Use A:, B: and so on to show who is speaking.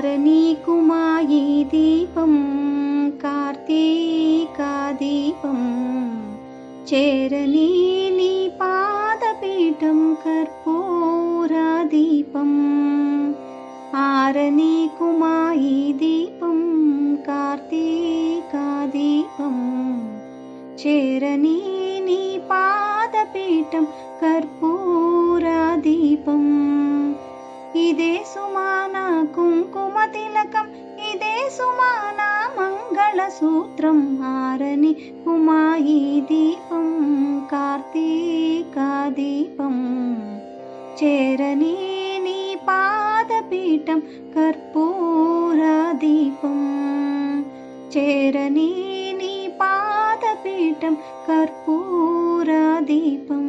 A: ఆరనీకుమాయి దీపం కార్తీకా దీపం చేరని నీ పాదపీఠం కర్పూర దీపం ఆరనీకుమాయి దీపం కార్తీకా దీపం చేరని నీ పాదపీఠం కర్పూర దీపం ఇదే సుమాన కుంకుమ తిలకం ఇదే సుమాన మంగళసూత్రం ఆరని కుమాయి దీపం కార్తీకా దీపం చేరని నీ పాదపీఠం కర్పూర దీపం చేరని నీ పాదపీఠం కర్పూర దీపం